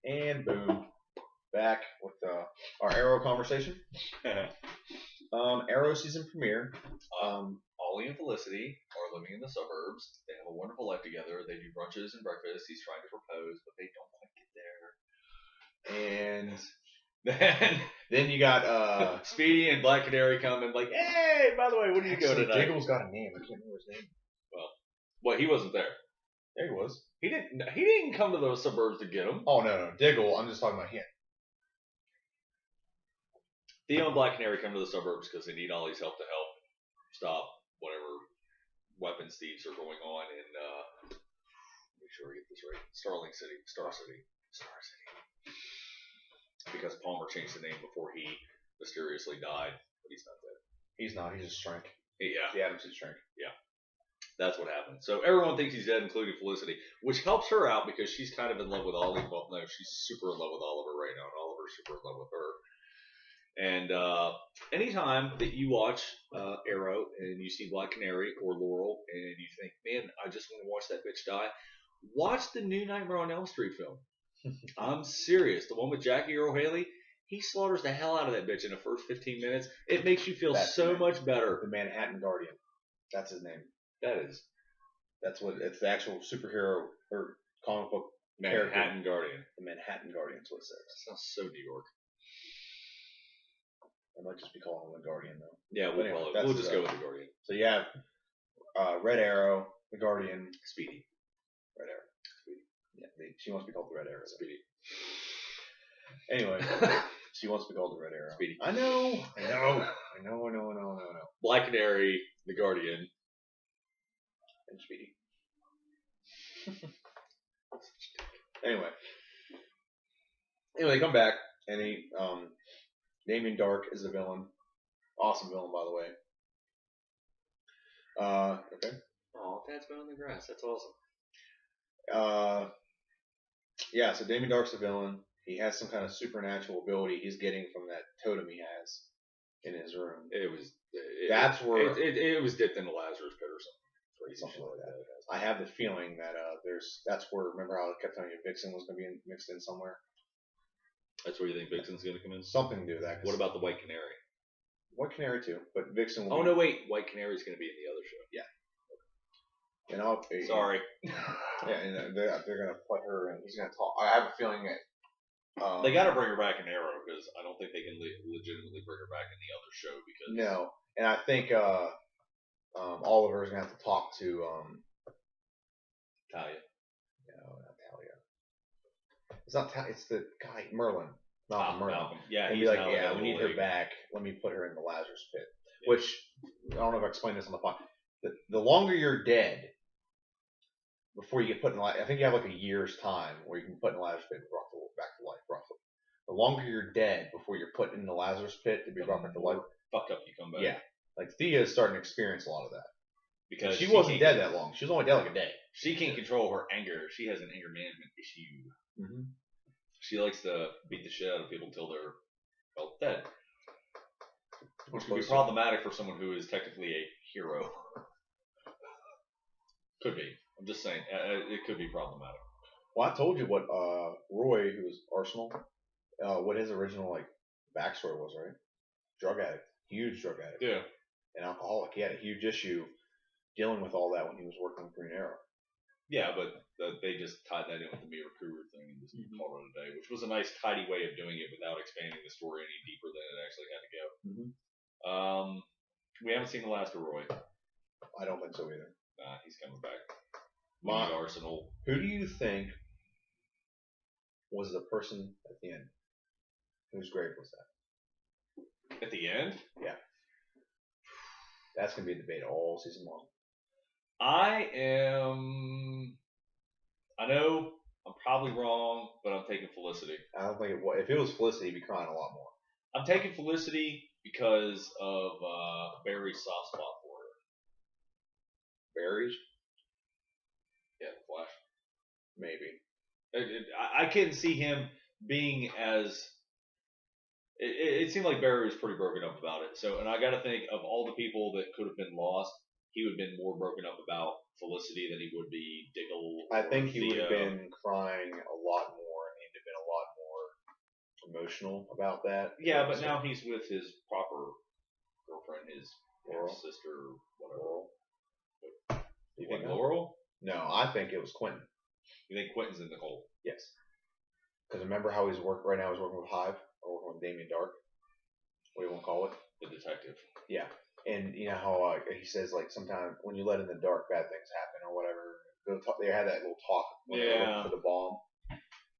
And boom, back with our Arrow conversation. Arrow season premiere. Ollie and Felicity are living in the suburbs. They have a wonderful life together. They do brunches and breakfast. He's trying to propose, but they don't quite get there. And Then you got Speedy and Black Canary come and like, hey, by the way, where do you go tonight? Diggle's got a name. I can't remember his name. Well, he wasn't there. There he was. He didn't come to those suburbs to get him. Oh no, Diggle. I'm just talking about him. Theo and Black Canary come to the suburbs because they need Ollie's help to help stop whatever weapons thieves are going on in. Make sure I get this right. Star City. Because Palmer changed the name before he mysteriously died, but he's not dead. He's not. He's just shrink. Yeah. The Adams is shrink. Yeah. That's what happened. So everyone thinks he's dead, including Felicity, which helps her out because she's kind of in love with Ollie. Well, no, she's super in love with Oliver right now, and Oliver's super in love with her. And anytime that you watch Arrow and you see Black Canary or Laurel and you think, man, I just want to watch that bitch die, watch the new Nightmare on Elm Street film. I'm serious. The one with Jackie Earle Haley, he slaughters the hell out of that bitch in the first 15 minutes. It makes you feel so much better. The Manhattan Guardian. That's his name. That's what it's the actual superhero or comic book Manhattan Guardian. The Manhattan Guardian is what it says. That sounds so New York. I might just be calling him the Guardian though. Yeah, we'll just go with the Guardian. So you have Red Arrow, the Guardian, Speedy. Red Arrow, Speedy. Yeah, she wants to be called the Red Arrow. Speedy. Anyway, she wants to be called the Red Arrow. Speedy. I know. Black Canary, the Guardian, and Speedy. Anyway, they come back, and he, Damien Dark is the villain. Awesome villain, by the way. Okay. Oh, Dad's been on the grass. That's awesome. Yeah, so Damien Dark's the villain. He has some kind of supernatural ability he's getting from that totem he has in his room. It was dipped in the Lazarus pit or something. Something like that. I have the feeling that that's where, remember how I kept telling you Vixen was going to be mixed in somewhere? That's where you think Vixen's going to come in? Something to do with that. What about the White Canary? White Canary too, but Vixen will Oh, no, wait. White Canary's going to be in the other show. Yeah. And Sorry. Yeah, and they're going to put her in. He's going to talk. I have a feeling that they got to bring her back in Arrow because I don't think they can legitimately bring her back in the other show because no, and I think Oliver's gonna have to talk to Talia. No, not Talia. It's not Talia. It's the guy Merlin. Not Merlin. Malcolm. Yeah, and be like, yeah, we need her back. Let me put her in the Lazarus pit. Yeah. Which I don't know if I explained this on the podcast. The longer you're dead, before you get put in, I think you have like a year's time where you can put in the Lazarus pit and be brought back to life, roughly. The longer you're dead before you're put in the Lazarus pit to be brought back to life, fucked up you come back. Yeah, like Thea is starting to experience a lot of that because she wasn't dead that long. She was only dead like a day. She can't control her anger. She has an anger management issue. Mm-hmm. She likes to beat the shit out of people until they're dead, which could be problematic for someone who is technically a hero. Could be. I'm just saying, it could be problematic. Well, I told you what Roy, who was Arsenal, what his original backstory was, right? Drug addict, huge drug addict. Yeah. An alcoholic. He had a huge issue dealing with all that when he was working with Green Arrow. Yeah, but they just tied that in with the Mira Cougar thing and just called it a day, which was a nice, tidy way of doing it without expanding the story any deeper than it actually had to go. Mm-hmm. We haven't seen the last of Roy. I don't think so either. Nah, he's coming back. Arsenal. Who do you think was the person at the end? Whose grave was that? At the end? Yeah. That's going to be a debate all season long. I know I'm probably wrong, but I'm taking Felicity. I don't think it was. If it was Felicity, he'd be crying a lot more. I'm taking Felicity because of Barry's soft spot for her. Barry's? Yeah, the Flash. Maybe. I couldn't see him being as... It seemed like Barry was pretty broken up about it. So, and I got to think of all the people that could have been lost, he would have been more broken up about Felicity than he would be Diggle. I think he would have been crying a lot more, and he'd have been a lot emotional about that. Yeah, but now he's with his proper girlfriend, his sister, whatever. You think Laurel? No, I think it was Quentin. You think Quentin's in the hole? Yes. Because remember how he's right now he's working with Hive, or working with Damien Dark? What do you want to call it? The detective. Yeah. And you know how he says, like, sometimes when you let in the dark, bad things happen or whatever. They had that little talk when they were looking for the bomb.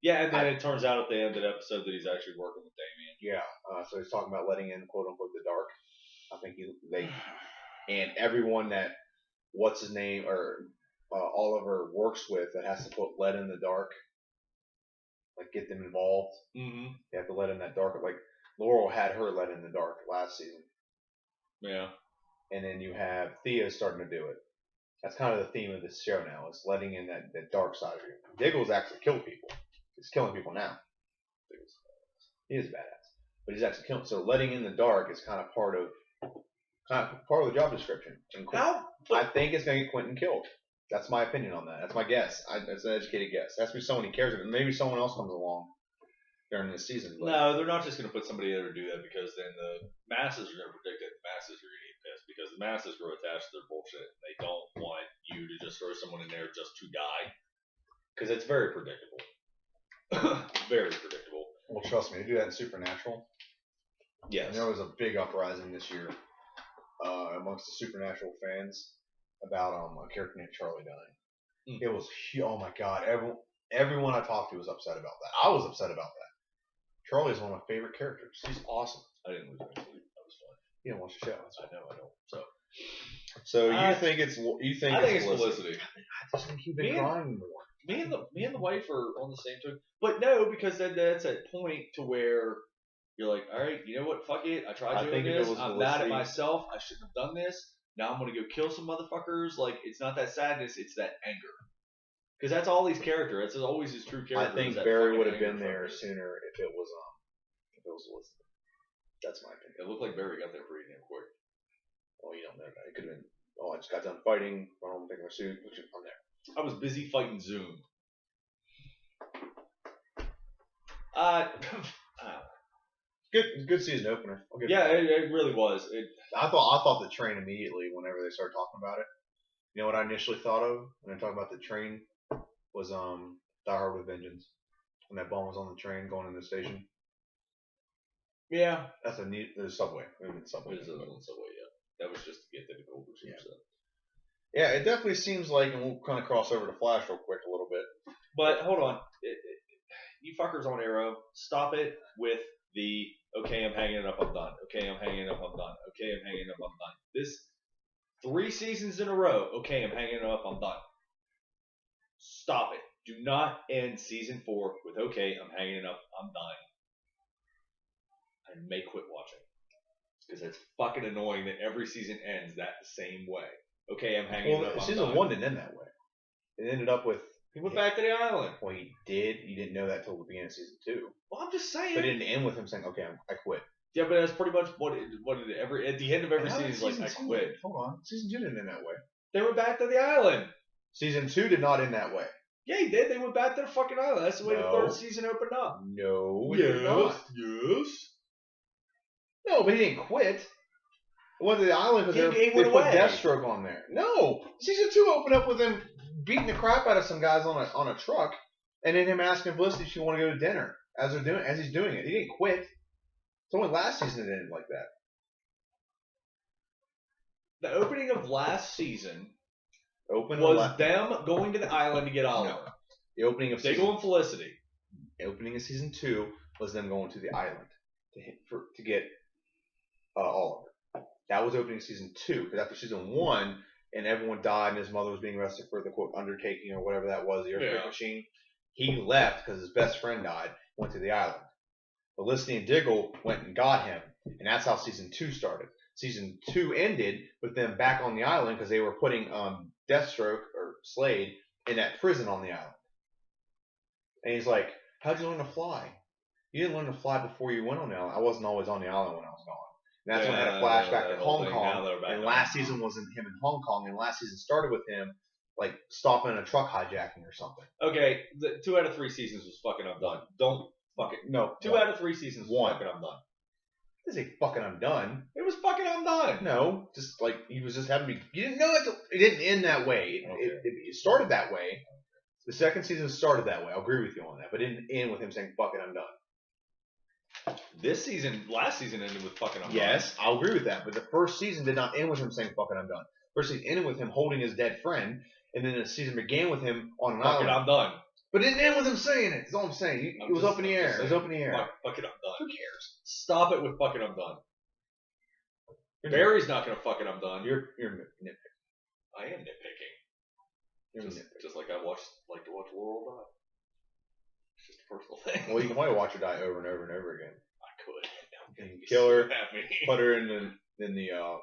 Yeah, and then it turns out at the end of the episode that he's actually working with Damien. Yeah. So he's talking about letting in, quote unquote, the dark. I think and everyone that what's his name or Oliver works with that has to put let in the dark, like get them involved. Mm-hmm. They have to let in that dark. Like Laurel had her let in the dark last season. Yeah. And then you have Thea starting to do it. That's kind of the theme of this show now. Is letting in that dark side of you. Diggle's actually killed people. He's killing people now. He is badass, but he's actually killing. So letting in the dark is kind of part of the job description. I think it's going to get Quentin killed. That's my opinion on that. That's my guess. It's an educated guess. It has to be someone he cares about. Maybe someone else comes along during the season. But no, they're not just going to put somebody there to do that because then the masses are going to predict it. The masses are going to get pissed because the masses grow attached to their bullshit. They don't want you to just throw someone in there just to die because it's very predictable. Very predictable. Well, trust me, they do that in Supernatural. Yes. And there was a big uprising this year amongst the Supernatural fans about a character named Charlie dying. It was oh my god, everyone I talked to was upset about that. I was upset about that. Charlie is one of my favorite characters. He's awesome. I didn't lose any sleep. That was fun. You didn't watch the show. I know. So you think it's Felicity? I just think he's been crying more. Me and the wife are on the same took, but no, because then that's at point to where you're like, all right, you know what? Fuck it. I tried doing this. I'm mad at myself. I shouldn't have done this. Now I'm gonna go kill some motherfuckers. Like it's not that sadness, it's that anger. Because that's all he's character. That's always his true character. I think Barry would have been there sooner if it was Elizabeth. That's my opinion. It looked like Barry got there pretty damn quick. Well, you don't know that. It could have been. Oh, I just got done fighting. I'm taking my suit. I'm there. I was busy fighting Zoom. Good season opener. It really was. I thought the train immediately whenever they started talking about it. You know what I initially thought of when they talked about the train was Die Hard with Vengeance. When that bomb was on the train going in the station. Yeah. That's the subway. Maybe the subway. It is on the subway, yeah. That was just to get the gold or something. Yeah, it definitely seems like, and we'll kind of cross over to Flash real quick a little bit. But hold on. You fuckers on Arrow, stop it with the, okay, I'm hanging it up, I'm done. Okay, I'm hanging it up, I'm done. Okay, I'm hanging it up, I'm done. This 3 seasons in a row, okay, I'm hanging it up, I'm done. Stop it. Do not end season 4 with, okay, I'm hanging it up, I'm done. I may quit watching. Because it's fucking annoying that every season ends that same way. Okay, I'm hanging it up. Season 1 didn't end that way. It ended up with. He went back to the island. Well, he did. You didn't know that till the beginning of season 2. Well, I'm just saying. But it didn't end with him saying, "Okay, I quit." Yeah, but that's pretty much what at the end of every season is like. I quit. Hold on, season 2 didn't end that way. They went back to the island. Season 2 did not end that way. Yeah, he did. They went back to the fucking island. That's the way the 3rd season opened up. No, it did not. Yes. No, but he didn't quit. He went to the island because they put Deathstroke on there. No, season 2 opened up with him beating the crap out of some guys on a truck, and then him asking Felicity if she want to go to dinner as he's doing it. He didn't quit. It's only last season it ended like that. The opening of last season was them going to the island to get Oliver. No. The opening of Diggle and Felicity. The opening of season 2 was them going to the island to get Oliver. That was opening season 2, because after season 1, and everyone died, and his mother was being arrested for the quote undertaking or whatever that was, the earthquake machine. He left because his best friend died. Went to the island. Felicity and Diggle went and got him, and that's how season 2 started. Season 2 ended with them back on the island because they were putting Deathstroke or Slade in that prison on the island. And he's like, "How'd you learn to fly? You didn't learn to fly before you went on the island." I wasn't always on the island when I was gone. And that's when I had a flashback to Hong Kong. And last season wasn't him in Hong Kong. And last season started with him, like, stopping a truck hijacking or something. Okay, the 2 out of 3 seasons was fucking up done. Don't fucking No. 2 out of 3 seasons. One. Fucking I'm done. This ain't fucking I'm done. It was fucking I'm done. No, just like he was just having me. You didn't know it didn't end that way. It started that way. The second season started that way. I'll agree with you on that, but it didn't end with him saying "fucking I'm done." Last season ended with fucking I'm done. Yes, I'll agree with that. But the first season did not end with him saying "fucking I'm done." First season ended with him holding his dead friend, and then the season began with him on an Fucking island. I'm done. But it didn't end with him saying it. That's all I'm saying. It was up in the air. It was up in the air. Fucking I'm done. Who cares? Stop it with fucking I'm done. Barry's not gonna fucking I'm done. You're nitpicking. I am nitpicking. You're Just, nitpicking. just like I like to watch Laurel die. It's just a personal thing. Well, you can probably watch her die over and over and over again. I could. And kill her, At me. put her in the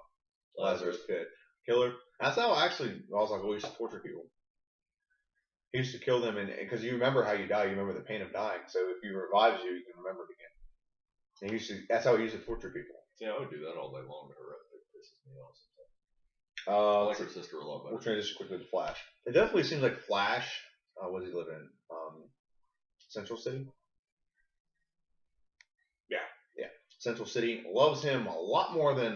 Lazarus pit, kill her. That's how actually Roswell used to torture people. He used to kill them, and because you remember how you die, you remember the pain of dying. So if he revives you, you can remember it again. And that's how he used to torture people. See, I would do that all day long to her. It pisses me off sometimes. I like her sister a lot better. We'll transition quickly to Flash. It definitely seems like Flash. What does he live in? Central City. Yeah. Central City loves him a lot more than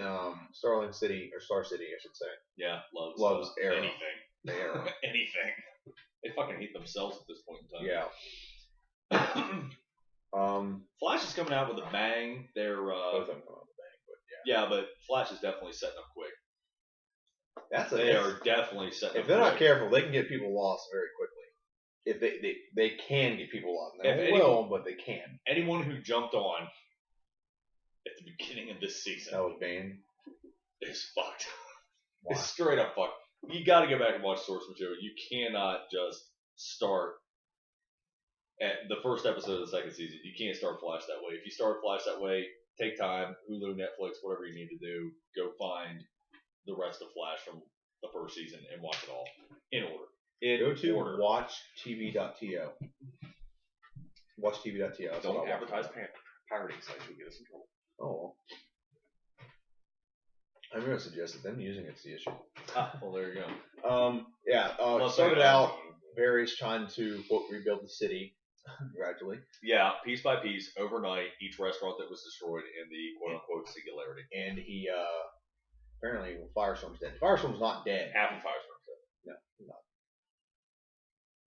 Starling City or Star City, I should say. Yeah, loves Arrow. Anything. The Arrow. Anything. They fucking hate themselves at this point in Yeah. Flash is coming out with a bang. They're Both of them come out with a bang, but yeah, but Flash is definitely setting up quick. They are definitely setting up. If they're quick. not careful, they can get people lost very quickly. If they can get people lost. They will, but they can. Anyone who jumped on at the beginning of this season That was Bane. is fucked. Why? It's straight up fucked. You got to go back and watch source material. You cannot just start at the first episode of the second season. You can't start Flash that way. If you start Flash that way, take time, Hulu, Netflix, whatever you need to do, go find the rest of Flash from the first season and watch it all in order. Go to watchtv.to. Watchtv.to. Don't advertise pirating sites. You'll get us in trouble. Oh. I'm going to suggest that them using it's the issue. Well, there you go. It started out, Barry's trying to, quote, rebuild the city gradually. Yeah, piece by piece, overnight, each restaurant that was destroyed in the quote-unquote singularity. And he, apparently, Firestorm's dead. Firestorm's not dead. Half of Firestorm's dead. No, he's not.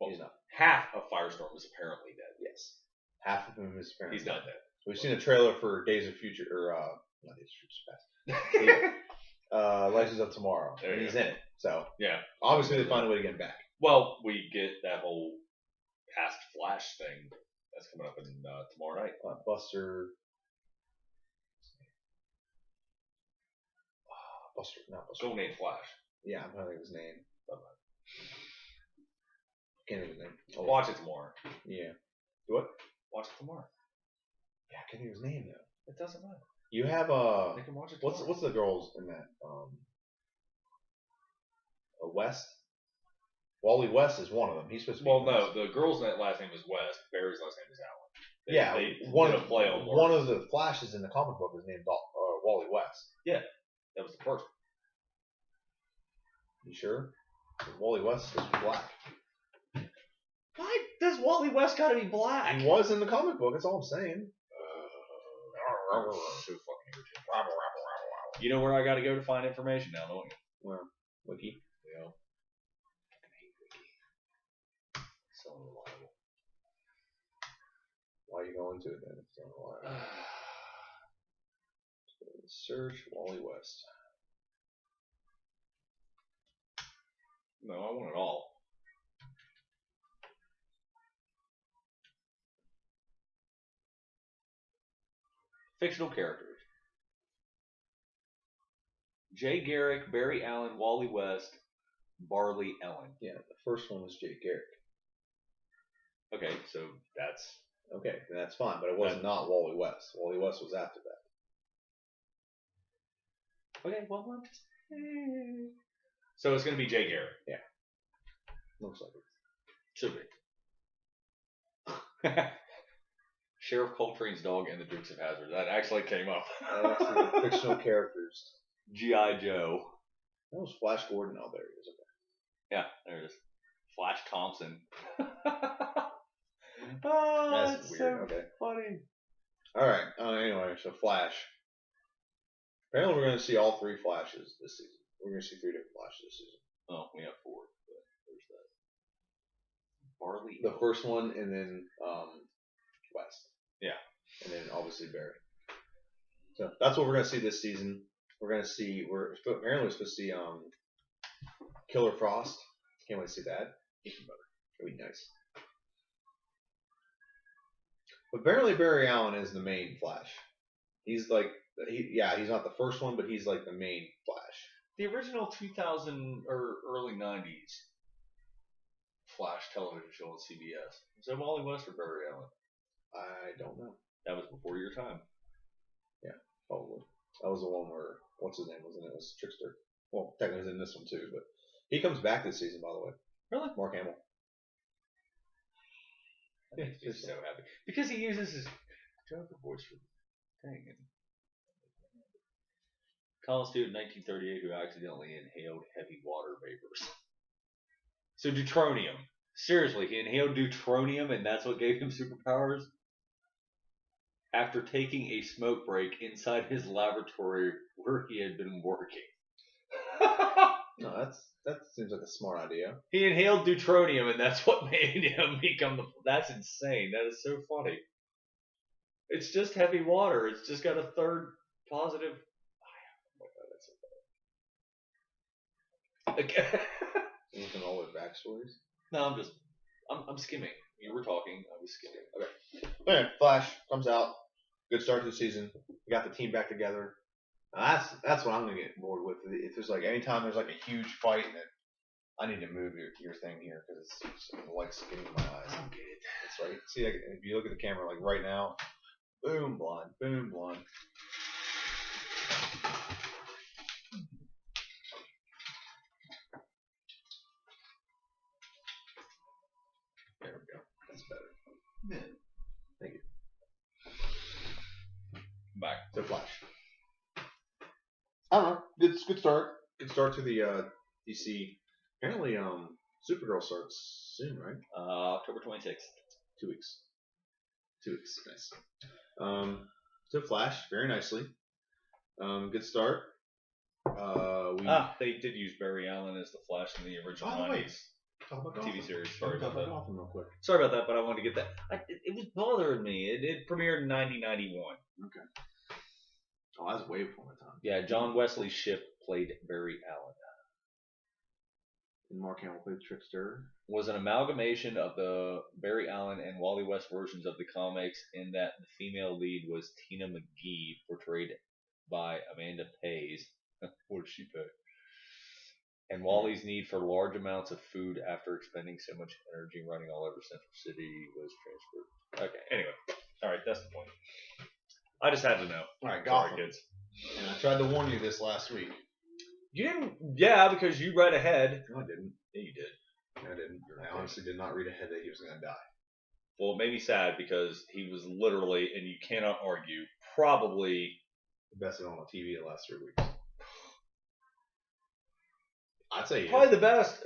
Well, He's not. Half of Firestorm is apparently dead. Yes. Half of him is apparently He's not dead. We've seen a trailer for Days of Future, or, not Days of Future Past. Legends of Tomorrow. And he's in it. So, yeah. Obviously, they find a way to get him back. Well, we get that whole past Flash thing that's coming up in tomorrow night. Buster, not Buster. Go name Flash. Yeah, I'm trying to think of his name. Can't think of his name. Oh, watch it tomorrow. Yeah. What? Watch it tomorrow. Yeah, I can't think of his name though. It doesn't matter. You have They can watch it tomorrow. what's the girls in that? West. Wally West is one of them. He's supposed to be. Well, no, the girl's last name is West. Barry's last name is Allen. They one did a play on one of the Flashes in the comic book is named Wally West. Yeah, that was the first. You sure? Wally West is black. Why does Wally West got to be black? He was in the comic book. That's all I'm saying. So fucking irritating. You know where I got to go to find information now, don't you? Where? Wiki. Yeah. Fucking hate Wiki. So unreliable. Why are you going to it then? If it's unreliable. Search Wally West. No, I want it all. Fictional characters. Jay Garrick, Barry Allen, Wally West, Barley Ellen. Yeah, the first one was Jake Garrick. Okay, so that's... Okay, that's fine, but it was not Wally West. Wally West was after that. Okay, well, I'm just... So it's going to be Jay Garrick. Yeah. Looks like it. Should be. Sheriff Coltrane's dog and the Dukes of Hazzard. That actually came up. The fictional characters. G.I. Joe. That was Flash Gordon. Oh, there he is. Okay. Yeah, there it is. Flash Thompson. That's it's weird. so Okay. funny. All right. Anyway, so Flash. Apparently, we're going to see all 3 Flashes this season. We're going to see 3 different Flashes this season. Oh, we have 4. But there's that. Barley. The first one, and then West. Yeah. And then obviously Barry. So that's what we're going to see this season. We're going to see. Apparently we're supposed to see Killer Frost. Can't wait to see that. It'll be nice. But apparently Barry Allen is the main Flash. He's like, he's not the first one, but he's like the main Flash. The original 2000 or early 90s Flash television show on CBS. Was that Wally West or Barry Allen? I don't know. That was before your time. Yeah, probably. That was the one where, what's his name was in it? It was Trickster. Well, technically he's in this one too, but he comes back this season, by the way. Really? Mark Hamill. I think he's so happy. Because he uses his Joker voice for the thing. College student in 1938 who accidentally inhaled heavy water vapors. So deuteronium. Seriously, he inhaled deuteronium and that's what gave him superpowers? After taking a smoke break inside his laboratory where he had been working. No, that seems like a smart idea. He inhaled deuteronium and that's what made him become the... That's insane. That is so funny. It's just heavy water. It's just got a third positive... Oh my god, that's so bad. Okay. Looking at all their backstories? No, I'm skimming. You were talking. I was skimming. Okay. Anyway, Flash comes out. Good start to the season. We got the team back together. Now that's what I'm gonna get bored with. If there's like anytime there's like a huge fight, and I need to move your thing here because it's like getting in my eyes. I don't get it. That's right. See, like, if you look at the camera, like right now, boom, blonde, boom, blonde. There we go. That's better. Yeah. Thank you. Back. So Flash. I don't know. Good start. Good start to the DC. Apparently, Supergirl starts soon, right? October 26th. 2 weeks. 2 weeks. Nice. So Flash, very nicely. Good start. They did use Barry Allen as the Flash in the original By the way, 90s talk about TV Gotham. series. Sorry about that. Gotham real quick. Sorry about that, but I wanted to get that. It was bothering me. It premiered in 1991. Okay. Oh, that's way before my time. Yeah, John Wesley Shipp played Barry Allen. And Mark Hamill played Trickster. Was an amalgamation of the Barry Allen and Wally West versions of the comics in that the female lead was Tina McGee, portrayed by Amanda Pays. What did she pay? And Wally's need for large amounts of food after expending so much energy running all over Central City was transferred. Okay, anyway. Alright, that's the point. I just had to know. Alright, Gotham. Sorry, kids. And I tried to warn you this last week. You didn't? Yeah, because you read ahead. No, I didn't. Yeah, you did. I didn't. I honestly did not read ahead that he was going to die. Well, it made me sad because he was literally, and you cannot argue, probably The best on TV the last 3 weeks. I'd say probably the best,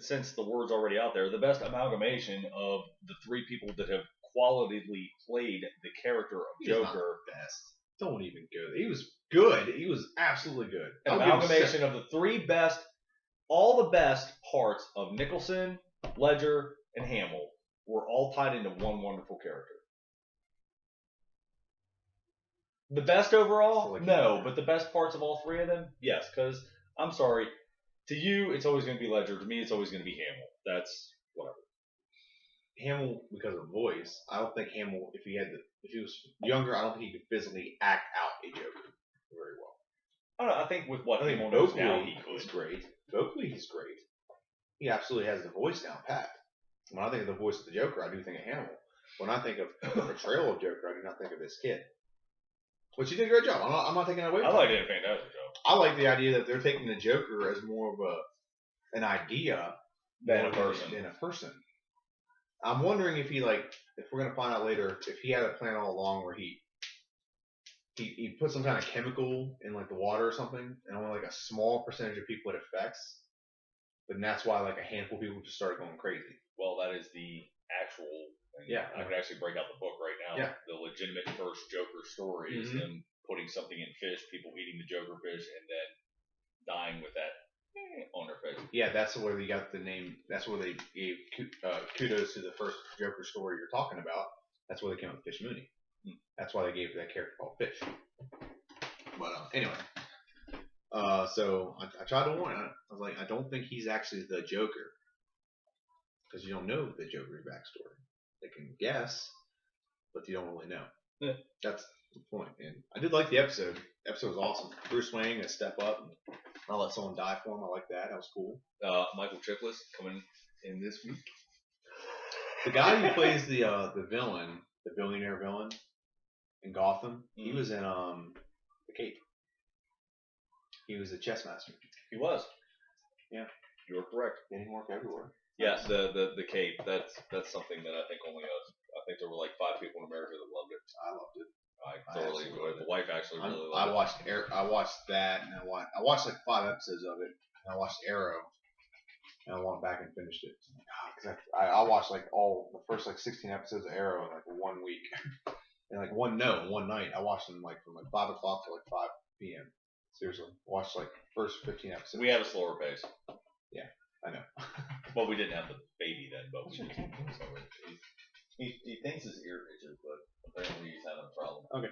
since the word's already out there, the best amalgamation of the 3 people that have qualitatively played the character of He's not Joker. the best. Don't even go there. He was good. He was absolutely good. An amalgamation of the 3 best, all the best parts of Nicholson, Ledger, and Hamill were all tied into one wonderful character. The best overall? Like no, but the best parts of all 3 of them? Yes, because, I'm sorry, to you, it's always going to be Ledger. To me, it's always going to be Hamill. That's whatever. Hamill, because of voice, I don't think Hamill, if he was younger, I don't think he could physically act out a Joker very well. I don't know. I think with what I think Hamill knows vocally now, he he's could. great. Vocally, he's great. He absolutely has the voice down pat. When I think of the voice of the Joker, I do think of Hamill. When I think of the portrayal of Joker, I do not think of this kid. Which he did a great job. I'm not taking that away from I like him. it a fantastic job. I like the idea that they're taking the Joker as more of an idea Than a person. Than a person. I'm wondering if if we're gonna find out later, if he had a plan all along where he put some kind of chemical in like the water or something, and only like a small percentage of people it affects. But that's why like a handful of people just started going crazy. Well, that is the actual And Yeah. I could actually break out the book right now. Yeah. The legitimate first Joker story is him putting something in fish, people eating the Joker fish, and then dying with that on their face. Yeah, that's where they got the name. That's where they gave kudos to the first Joker story you're talking about. That's where they came up with Fish Mooney. That's why they gave that character called Fish. But anyway, so I tried to warn. I was like, I don't think he's actually the Joker, because you don't know the Joker's backstory. They can guess, but you don't really know. Yeah. That's the point. And I did like the episode. The episode was awesome. Bruce Wayne, a step up, and I'll let someone die for him. I like that. That was cool. Michael Chiklis coming in this week. The guy who plays the villain, the billionaire villain in Gotham, he was in The Cape. He was a chess master. He was. Yeah. You're correct. Getting work everywhere. Yeah, the Cape. That's something that I think only us. I think there were like 5 people in America that loved it. I loved it. I thoroughly enjoyed it. The wife actually really I loved it. I watched that, and I watched like 5 episodes of it. And I watched Arrow, and I went back and finished it. Cause I watched like all the first like 16 episodes of Arrow in like 1 week, and like one night. I watched them like from like 5 o'clock to like 5 p.m. Seriously, watched like first 15 episodes. We have a slower pace. Yeah, I know. Well, we didn't have the baby then, but we did. So he thinks his ear itches, but apparently he's having a problem. Okay.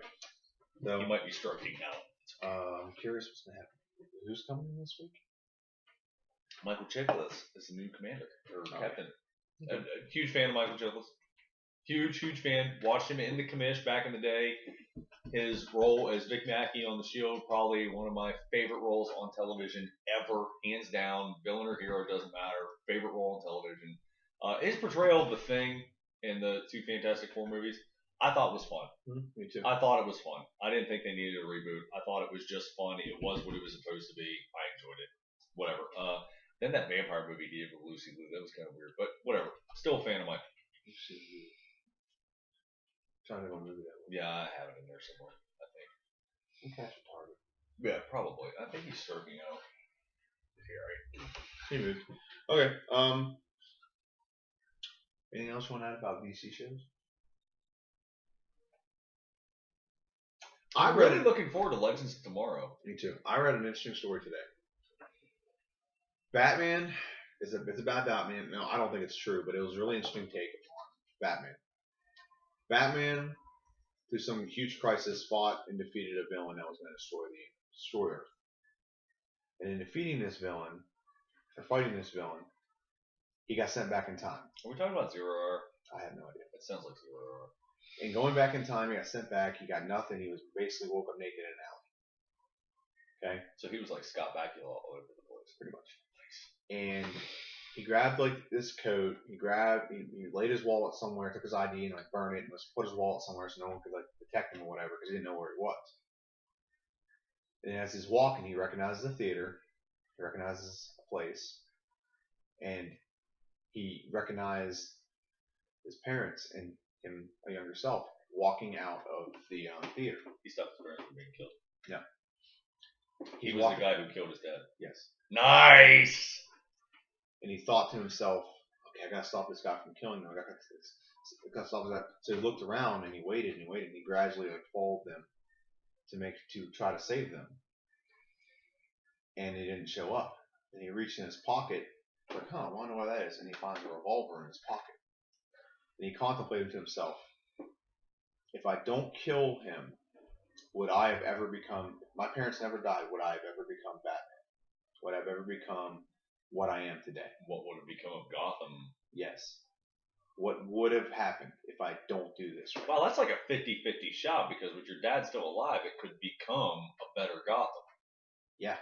So he might be stroking now. I'm curious what's gonna happen. Who's coming in this week? Michael Chiklis is the new commander or captain. Okay. A huge fan of Michael Chiklis. Huge fan. Watched him in the commish back in the day. His role as Vic Mackey on The Shield, probably one of my favorite roles on television ever, hands down. Villain or hero, doesn't matter. Favorite role on television. His portrayal of the Thing in the 2 Fantastic Four movies, I thought was fun. Me too. I thought it was fun. I didn't think they needed a reboot. I thought it was just fun. It was what it was supposed to be. I enjoyed it. Whatever. Then that vampire movie he did with Lucy Liu, that was kind of weird, but whatever. Still a fan of mine. Trying to go movie that way. Yeah, I have it in there somewhere, I think. You catch a target. Yeah, probably. I think he's stroking out. Is he alright? He moved. Okay. Anything else you want to add about DC shows? I'm really looking forward to Legends of Tomorrow. Me too. I read an interesting story today. Batman it's about Batman. No, I don't think it's true, but it was a really interesting take on Batman. Batman, through some huge crisis, fought and defeated a villain that was going to destroy Earth. And in defeating this villain, or fighting this villain, he got sent back in time. Are we talking about Zero Hour? I have no idea. It sounds like Zero Hour. And going back in time, he got sent back. He got nothing. He was basically woke up naked in an alley. Okay? So he was like Scott Bakula all over the place. Pretty much. And he grabbed like this coat. He laid his wallet somewhere, took his ID and like burned it, and put his wallet somewhere so no one could like detect him or whatever because he didn't know where he was. And as he's walking, he recognizes a theater. He recognizes a place. And he recognized his parents and him, a younger self, walking out of the theater. He stopped his parents from being killed. No. He was the guy who killed his dad. Yes. Nice! And he thought to himself, okay, I gotta stop this guy from killing them. I gotta stop that. So he looked around and he waited and he waited and he gradually like followed them to try to save them. And he didn't show up. And he reached in his pocket, like, I wonder what that is. And he finds a revolver in his pocket. And he contemplated to himself, if I don't kill him, would I have ever become, my parents never died, would I have ever become Batman? Would I have ever become what I am today? What would have become of Gotham? Yes. What would have happened if I don't do this right? Well, that's like a 50-50 shot because with your dad still alive, it could become a better Gotham. Yeah.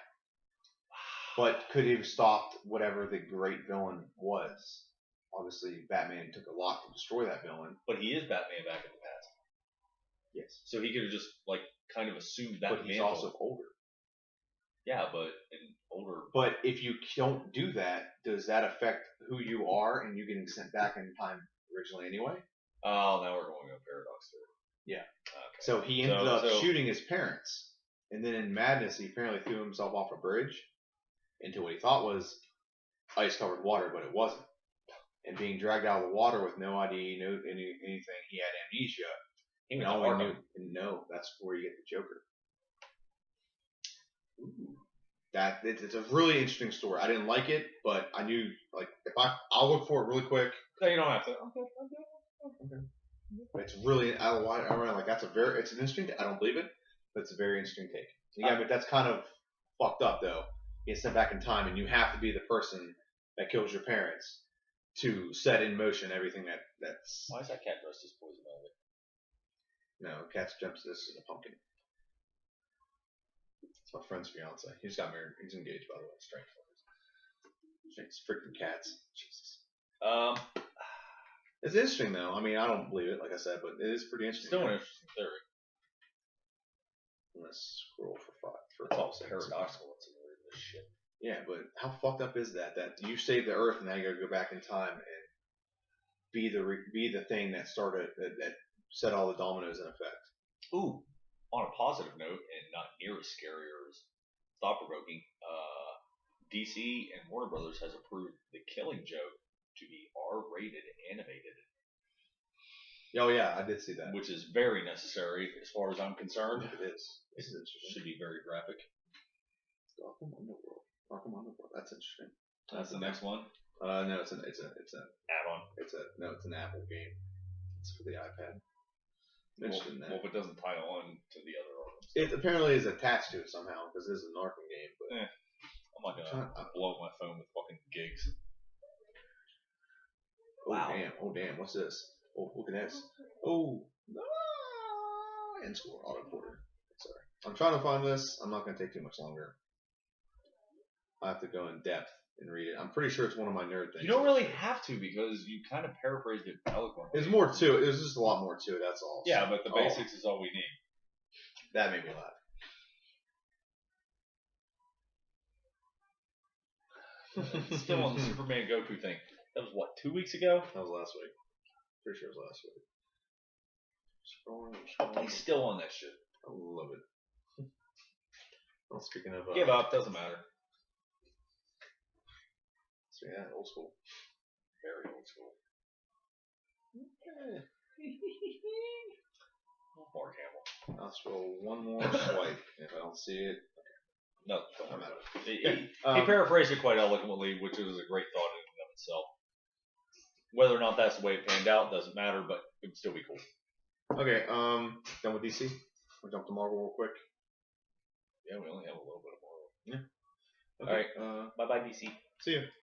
But could he have stopped whatever the great villain was? Obviously, Batman took a lot to destroy that villain. But he is Batman back in the past. Yes. So he could have just, like, kind of assumed that But he's also older. Yeah, but older. But if you don't do that, does that affect who you are and you getting sent back in time originally anyway? Oh, now we're going on paradox theory. Yeah. Okay. So he ended up shooting his parents. And then in madness, he apparently threw himself off a bridge into what he thought was ice-covered water, but it wasn't. and being dragged out of the water with no ID, anything. He had amnesia. He went And to all we Arkham. knew. No, that's where you get the Joker. Ooh. It's a really interesting story. I didn't like it, but I knew like if I'll look for it really quick. No, you don't have to. Okay. It's really I remember like it's an interesting. I don't believe it, but it's a very interesting take. Yeah, but that's kind of fucked up though. You get sent back in time, and you have to be the person that kills your parents to set in motion everything that's. Why is that cat dressed as Poison Ivy? No, Cat's jumps. This is a pumpkin. It's my friend's fiance. He just got married. He's engaged, by the way. Strange. It's freaking cats. Jesus. It's interesting though. I mean, I don't believe it, like I said, but it is pretty interesting. Still an interesting theory. Let's scroll for 5. It's all paradoxical. It's this shit. Yeah, but how fucked up is that? That you saved the Earth and now you gotta go back in time and be the thing that started that set all the dominoes in effect. Ooh, on a positive note, and not near as scary or as thought-provoking, DC and Warner Brothers has approved The Killing Joke to be R-rated animated. Oh yeah, I did see that. Which is very necessary as far as I'm concerned. It is. This is interesting. Should be very graphic. Gotham Underworld. Gotham Underworld. That's interesting. That's the next one. No, it's an add-on. It's an Apple game. It's for the iPad. Well, if it doesn't tie on to the other Arkham. It apparently is attached to it somehow because this is an Arkham game. But I'm not gonna blow up my phone with fucking gigs. Oh wow. Damn! Oh damn! What's this? Oh, look at this. Oh no! End score auto porter. Sorry, I'm trying to find this. I'm not gonna take too much longer. I have to go in depth and read it. I'm pretty sure it's one of my nerd things. You don't really have to because you kind of paraphrased it eloquently. There's more to it. There's just a lot more to it. That's all. Yeah, but the basics is all we need. That made me laugh. Still on the Superman Goku thing. That was what, 2 weeks ago? That was last week. Pretty sure it was last week. Scrolling. He's still on that shit. I love it. Well, speaking of give up, doesn't matter. So yeah, old school. Very old school. Okay. Mark Hamill. I'll scroll one more swipe. If I don't see it, okay. No, don't worry about it. He paraphrased it quite eloquently, which was a great thought in and of itself. Whether or not that's the way it panned out doesn't matter, but it would still be cool. Okay, done with DC? We'll jump to Marvel real quick. Yeah, we only have a little bit of Marvel. Yeah. Okay. Alright, bye-bye DC. See you.